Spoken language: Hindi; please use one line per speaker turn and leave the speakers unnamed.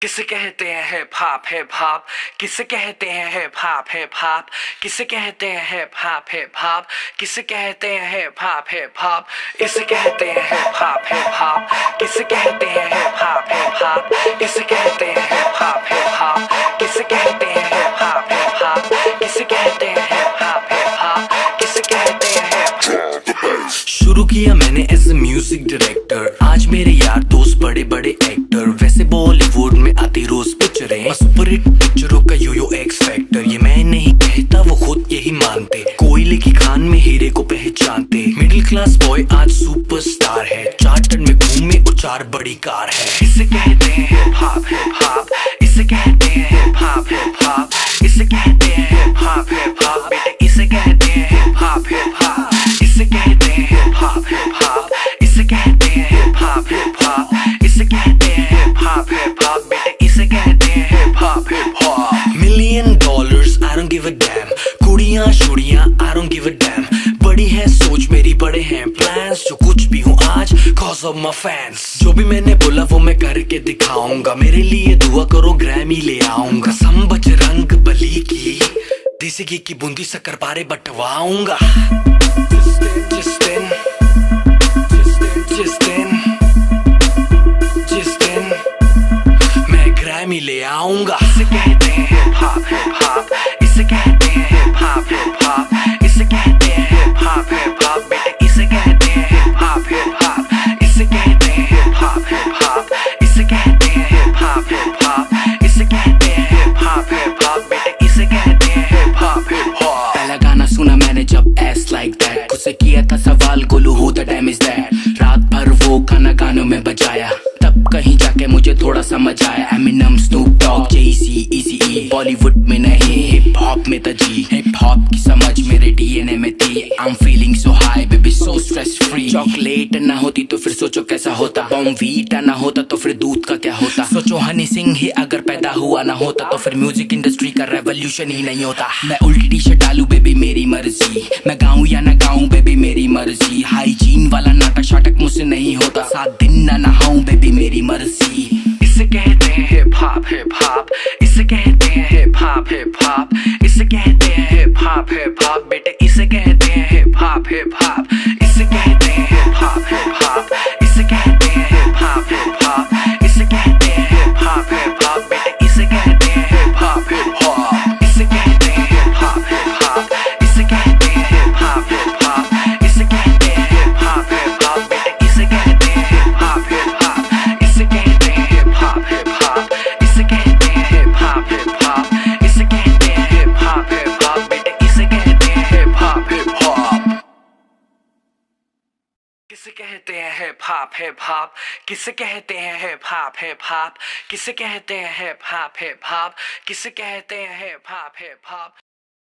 किसे कहते हैं हिप हॉप हिप हॉप, किसे कहते हैं हिप हॉप हिप हॉप, किसे कहते हैं हिप हॉप हिप हॉप, किसे कहते हैं हिप हॉप हिप हॉप, इसे कहते हैं हिप हॉप हिप हॉप, किसे कहते हैं हिप हॉप हिप हॉप, इसे कहते हैं हिप हॉप हिप हॉप, किसे कहते हैं हिप हॉप हिप हॉप, किसे कहते हैं हिप हॉप हिप हॉप, किसे कहते हैं हिप। शुरू किया मैंने एज ए म्यूजिक डायरेक्टर, आज मेरे यार दोस्त बड़े बड़े एक्टर, वैसे बॉलीवुड में आती रोज पिक्चरें, सुपर हिट पिक्चरों का यो एक्स फैक्टर, ये मैं नहीं कहता वो खुद यही मानते, कोयले की खान में हीरे को पहचानते, मिडिल क्लास बॉय आज सुपरस्टार है, चार्टर्ड में घूमे और 4 बड़ी कार है, इसे कहते हैं हिप हॉप, इसे कहते हैं हिप हॉप, इसे कहते हैं हिप हॉप, बेटे इसे कहते हैं हिप हॉप, इसे कहते हैं हिप हॉप, इसे कहते हैं हिप हॉप, इसे कहते हैं हिप हॉप, बेटे इसे कहते हैं hip hop. $1 million I don't give a damn, कुड़ियां शुड़ियां I don't give a damn, बड़ी है सोच मेरी बड़े हैं प्लान्स, जो कुछ भी हूँ आज cause of my fans, जो भी मैंने बोला वो मैं करके दिखाऊंगा, मेरे लिए दुआ करो ग्रैमी ले आऊंगा, सम बजरंग बली की देसी घी की बूंदी शक्कर पारे बंटवाऊंगा, जिस दिन मैं ग्रैमी ले आऊंगा, इसे कहते हैं हिप हॉप, इसे कहते हैं हिप हॉप, इसे कहते हैं हिप हॉप, बेटे इसे कहते हैं हिप हॉप, इसे कहते हैं हिप हॉप, इसे कहते हैं हिप हॉप, इसे कहते हैं हिप हॉप, बेटे इसे कहते हैं हिप हॉप।
पहला गाना सुना मैंने जब एस लाइक दैट, खुद से किया था सवाल Golu who the dam is that, रात भर वो गाना गानों में बजाया, तब कहीं जाके मुझे थोड़ा समझ आया, एमिनम स्नूप डॉग जेसी इजी, बॉलीवुड में नहीं हिप हॉप में तजी, हिप हॉप की समझ मेरे डीएनए में थी, I am feeling so high baby so stress free, chocolate ना होती तो फिर सोचो कैसा होता, बॉर्नवीटा ना होता तो फिर दूध का क्या होता, सोचो हनी सिंह ही अगर पैदा हुआ ना होता तो फिर म्यूजिक इंडस्ट्री का रेवोल्यूशन ही नहीं होता, मैं उल्टी टी शर्ट डालू बेबी मेरी मर्जी, मैं गाऊं या ना गाऊं बेबी मेरी मर्जी, हाइजीन वाला नाटक शाटक मुझसे नहीं होता, 7 दिन ना नहाऊं बेबी मेरी मर्जी,
इसे कहते हैं हिप हॉप, इसे कहते हैं हिप हॉप, इसे कहते हैं हिप हॉप, बेटे इसे कहते हैं हिप हॉप, इसे कहते हैं हिप हॉप, इसे कहते हैं हिप हॉप, इसे कहते हैं हिप हॉप, बेटे इसे कहते हैं हिप हॉप, इसे कहते हैं हिप हॉप, इसे कहते हैं हिप हॉप, इसे कहते हैं हिप हॉप, बेटे इसे कहते हैं हिप हॉप, इसे कहते हैं हिप हॉप, इसे कहते हैं हिप हॉप, इसे कहते हैं हिप हॉप, बेटे इसे कहते हैं हिप हॉप। किसे कहते हैं हिप हॉप, किसे कहते हैं हिप हॉप, किसे कहते हैं हिप हॉप, किसे कहते हैं हिप हॉप।